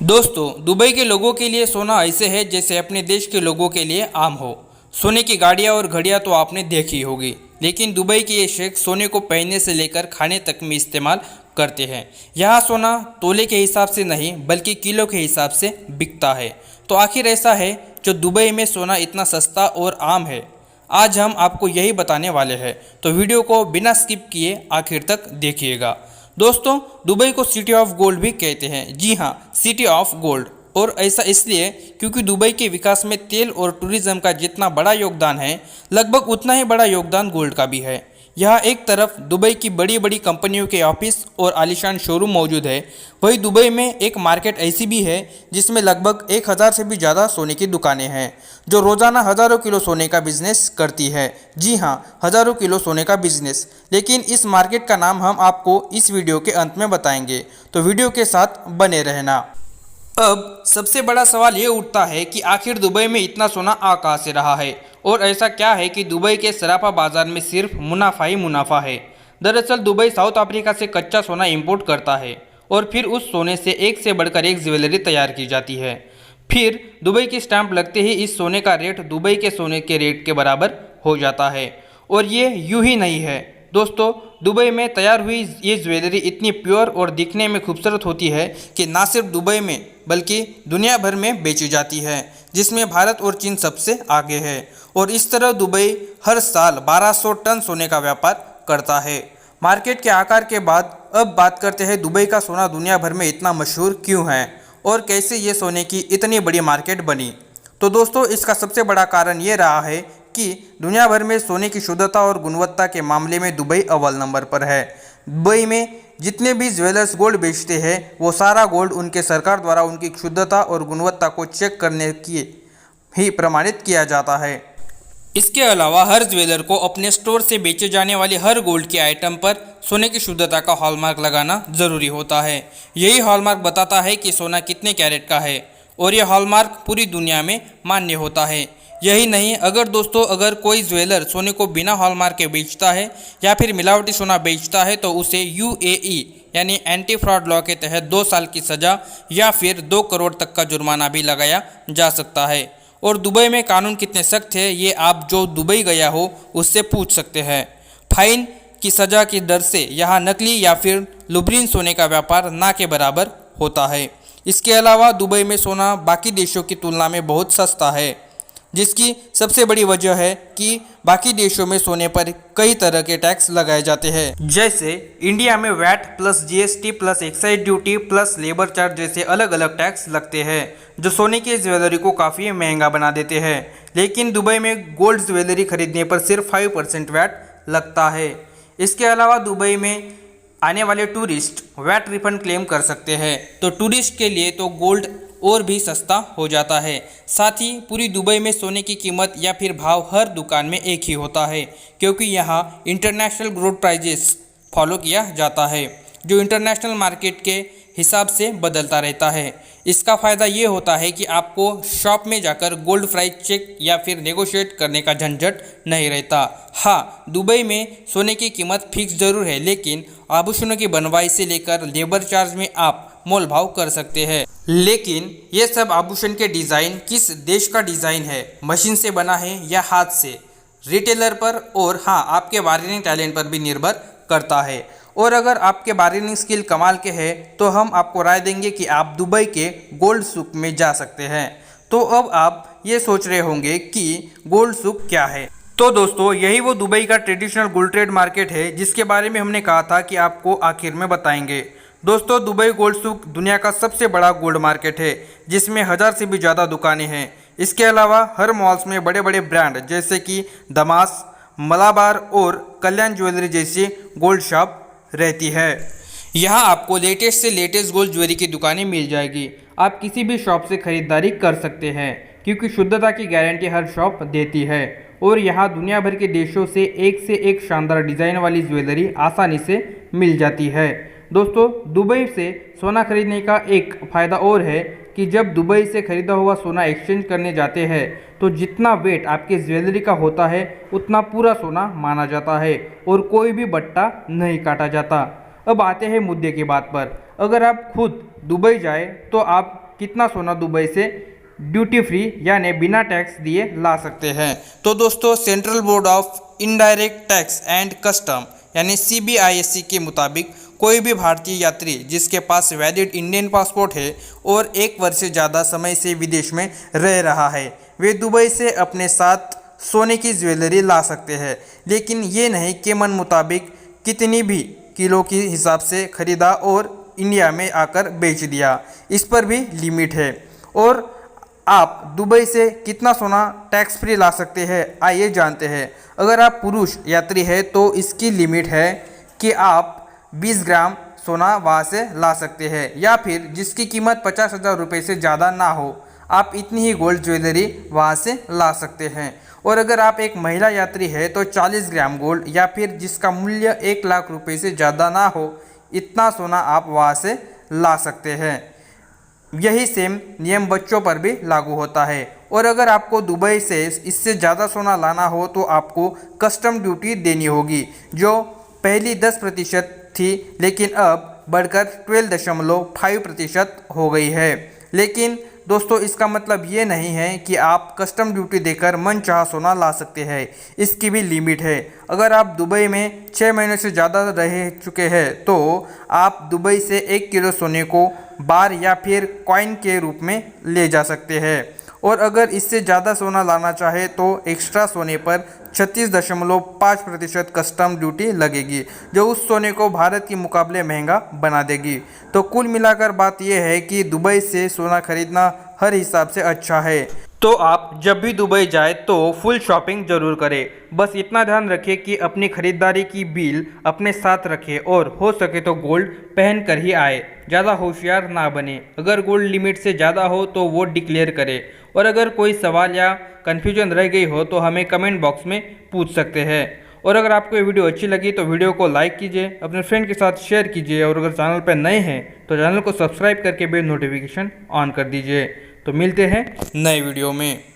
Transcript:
दोस्तों, दुबई के लोगों के लिए सोना ऐसे है जैसे अपने देश के लोगों के लिए आम हो। सोने की गाड़ियाँ और घड़ियाँ तो आपने देखी होगी, लेकिन दुबई के ये शेख सोने को पहनने से लेकर खाने तक में इस्तेमाल करते हैं। यहाँ सोना तोले के हिसाब से नहीं बल्कि किलो के हिसाब से बिकता है। तो आखिर ऐसा है जो दुबई में सोना इतना सस्ता और आम है? आज हम आपको यही बताने वाले हैं, तो वीडियो को बिना स्किप किए आखिर तक देखिएगा। दोस्तों, दुबई को सिटी ऑफ गोल्ड भी कहते हैं। जी हाँ, सिटी ऑफ गोल्ड। और ऐसा इसलिए क्योंकि दुबई के विकास में तेल और टूरिज्म का जितना बड़ा योगदान है, लगभग उतना ही बड़ा योगदान गोल्ड का भी है। यहाँ एक तरफ दुबई की बड़ी बड़ी कंपनियों के ऑफिस और आलीशान शोरूम मौजूद है, वहीं दुबई में एक मार्केट ऐसी भी है जिसमें लगभग 1000 से भी ज़्यादा सोने की दुकानें हैं, जो रोज़ाना हज़ारों किलो सोने का बिजनेस करती है। जी हाँ, हज़ारों किलो सोने का बिजनेस। लेकिन इस मार्केट का नाम हम आपको इस वीडियो के अंत में बताएंगे, तो वीडियो के साथ बने रहना। अब सबसे बड़ा सवाल ये उठता है कि आखिर दुबई में इतना सोना आ कहाँ से रहा है, और ऐसा क्या है कि दुबई के सराफा बाजार में सिर्फ मुनाफा ही मुनाफा है। दरअसल दुबई साउथ अफ्रीका से कच्चा सोना इंपोर्ट करता है और फिर उस सोने से एक से बढ़कर एक ज्वेलरी तैयार की जाती है। फिर दुबई की स्टैंप लगते ही इस सोने का रेट दुबई के सोने के रेट के बराबर हो जाता है। और ये यूं ही नहीं है दोस्तों, दुबई में तैयार हुई ये ज्वेलरी इतनी प्योर और दिखने में खूबसूरत होती है कि ना सिर्फ दुबई में बल्कि दुनिया भर में बेची जाती है, जिसमें भारत और चीन सबसे आगे है। और इस तरह दुबई हर साल 1200 टन सोने का व्यापार करता है। मार्केट के आकार के बाद अब बात करते हैं दुबई का सोना दुनिया भर में इतना मशहूर क्यों है और कैसे ये सोने की इतनी बड़ी मार्केट बनी। तो दोस्तों, इसका सबसे बड़ा कारण ये रहा है कि दुनिया भर में सोने की शुद्धता और गुणवत्ता के मामले में दुबई अव्वल नंबर पर है। दुबई में जितने भी ज्वेलर्स गोल्ड बेचते हैं, वो सारा गोल्ड उनके सरकार द्वारा उनकी शुद्धता और गुणवत्ता को चेक करने की ही प्रमाणित किया जाता है। इसके अलावा हर ज्वेलर को अपने स्टोर से बेचे जाने वाले हर गोल्ड के आइटम पर सोने की शुद्धता का हॉलमार्क लगाना जरूरी होता है। यही हॉलमार्क बताता है कि सोना कितने कैरेट का है, और यह हॉलमार्क पूरी दुनिया में मान्य होता है। यही नहीं, अगर कोई ज्वेलर सोने को बिना हॉलमार्क के बेचता है या फिर मिलावटी सोना बेचता है, तो उसे यूएई यानी एंटी फ्रॉड लॉ के तहत 2 साल की सज़ा या फिर 2 करोड़ तक का जुर्माना भी लगाया जा सकता है। और दुबई में कानून कितने सख्त है, ये आप जो दुबई गया हो उससे पूछ सकते हैं। फाइन की सज़ा की डर से यहाँ नकली या फिर लुब्रीन सोने का व्यापार ना के बराबर होता है। इसके अलावा दुबई में सोना बाकी देशों की तुलना में बहुत सस्ता है, जिसकी सबसे बड़ी वजह है कि बाकी देशों में सोने पर कई तरह के टैक्स लगाए जाते हैं। जैसे इंडिया में VAT plus GST plus excise duty plus labour charge जैसे अलग अलग टैक्स लगते हैं, जो सोने की ज्वेलरी को काफ़ी महंगा बना देते हैं। लेकिन दुबई में गोल्ड ज्वेलरी खरीदने पर सिर्फ 5% वैट लगता है। इसके अलावा दुबई में आने वाले टूरिस्ट वैट रिफंड क्लेम कर सकते हैं, तो टूरिस्ट के लिए तो गोल्ड और भी सस्ता हो जाता है। साथ ही पूरी दुबई में सोने की कीमत या फिर भाव हर दुकान में एक ही होता है, क्योंकि यहाँ इंटरनेशनल गोल्ड प्राइजेस फॉलो किया जाता है, जो इंटरनेशनल मार्केट के हिसाब से बदलता रहता है। इसका फ़ायदा ये होता है कि आपको शॉप में जाकर गोल्ड प्राइस चेक या फिर नेगोशिएट करने का झंझट नहीं रहता। हाँ, दुबई में सोने की कीमत फिक्स जरूर है, लेकिन आभूषणों की बनवाई से लेकर लेबर चार्ज में आप मोल भाव कर सकते हैं। लेकिन ये सब आभूषण के डिज़ाइन किस देश का डिज़ाइन है, मशीन से बना है या हाथ से, रिटेलर पर और हाँ, आपके बार्गेनिंग टैलेंट पर भी निर्भर करता है। और अगर आपके बार्गेनिंग स्किल कमाल के हैं, तो हम आपको राय देंगे कि आप दुबई के गोल्ड सूक में जा सकते हैं। तो अब आप ये सोच रहे होंगे कि गोल्ड सूक क्या है। तो दोस्तों, यही वो दुबई का ट्रेडिशनल गोल्ड ट्रेड मार्केट है जिसके बारे में हमने कहा था कि आपको आखिर में बताएंगे। दोस्तों, दुबई गोल्ड सूक दुनिया का सबसे बड़ा गोल्ड मार्केट है, जिसमें 1000 से भी ज़्यादा दुकानें हैं। इसके अलावा हर मॉल्स में बड़े बड़े ब्रांड जैसे कि दमास, मलाबार और कल्याण ज्वेलरी जैसी गोल्ड शॉप रहती है। यहाँ आपको लेटेस्ट से लेटेस्ट गोल्ड ज्वेलरी की दुकानें मिल जाएगी। आप किसी भी शॉप से खरीदारी कर सकते हैं, क्योंकि शुद्धता की गारंटी हर शॉप देती है। और यहाँ दुनिया भर के देशों से एक शानदार डिज़ाइन वाली ज्वेलरी आसानी से मिल जाती है। दोस्तों, दुबई से सोना खरीदने का एक फ़ायदा और है कि जब दुबई से खरीदा हुआ सोना एक्सचेंज करने जाते हैं, तो जितना वेट आपके ज्वेलरी का होता है उतना पूरा सोना माना जाता है और कोई भी बट्टा नहीं काटा जाता। अब आते हैं मुद्दे की बात पर। अगर आप खुद दुबई जाए तो आप कितना सोना दुबई से ड्यूटी फ्री यानी बिना टैक्स दिए ला सकते हैं। तो दोस्तों central board of indirect tax and custom यानी CBISC के मुताबिक कोई भी भारतीय यात्री जिसके पास वैलिड इंडियन पासपोर्ट है और 1 वर्ष से ज़्यादा समय से विदेश में रह रहा है, वे दुबई से अपने साथ सोने की ज्वेलरी ला सकते हैं। लेकिन ये नहीं कि मन मुताबिक कितनी भी किलो के हिसाब से खरीदा और इंडिया में आकर बेच दिया, इस पर भी लिमिट है। और आप दुबई से कितना सोना टैक्स फ्री ला सकते हैं, आइए जानते हैं। अगर आप पुरुष यात्री हैं तो इसकी लिमिट है कि आप 20 ग्राम सोना वहाँ से ला सकते हैं, या फिर जिसकी कीमत 50,000 रुपये से ज़्यादा ना हो, आप इतनी ही गोल्ड ज्वेलरी वहाँ से ला सकते हैं। और अगर आप एक महिला यात्री है तो 40 ग्राम गोल्ड या फिर जिसका मूल्य 1 लाख रुपये से ज़्यादा ना हो, इतना सोना आप वहाँ से ला सकते हैं। यही सेम नियम बच्चों पर भी लागू होता है। और अगर आपको दुबई से इससे ज़्यादा सोना लाना हो तो आपको कस्टम ड्यूटी देनी होगी, जो पहली 10% थी लेकिन अब बढ़कर 12.5% हो गई है। लेकिन दोस्तों इसका मतलब ये नहीं है कि आप कस्टम ड्यूटी देकर मनचाहा सोना ला सकते हैं, इसकी भी लिमिट है। अगर आप दुबई में 6 महीने से ज़्यादा रह चुके हैं तो आप दुबई से 1 किलो सोने को बार या फिर कॉइन के रूप में ले जा सकते हैं। और अगर इससे ज़्यादा सोना लाना चाहे तो एक्स्ट्रा सोने पर 36.5% कस्टम ड्यूटी लगेगी, जो उस सोने को भारत के मुकाबले महंगा बना देगी। तो कुल मिलाकर बात यह है कि दुबई से सोना खरीदना हर हिसाब से अच्छा है। तो आप जब भी दुबई जाए तो फुल शॉपिंग जरूर करें। बस इतना ध्यान रखें कि अपनी खरीदारी की बिल अपने साथ रखें और हो सके तो गोल्ड पहन कर ही आए। ज़्यादा होशियार ना बने। अगर गोल्ड लिमिट से ज़्यादा हो तो वो डिक्लेयर करें। और अगर कोई सवाल या कन्फ्यूजन रह गई हो तो हमें कमेंट बॉक्स में पूछ सकते हैं। और अगर आपको ये वीडियो अच्छी लगी तो वीडियो को लाइक कीजिए, अपने फ्रेंड के साथ शेयर कीजिए, और अगर चैनल पर नए हैं तो चैनल को सब्सक्राइब करके बेल नोटिफिकेशन ऑन कर दीजिए। तो मिलते हैं नए वीडियो में।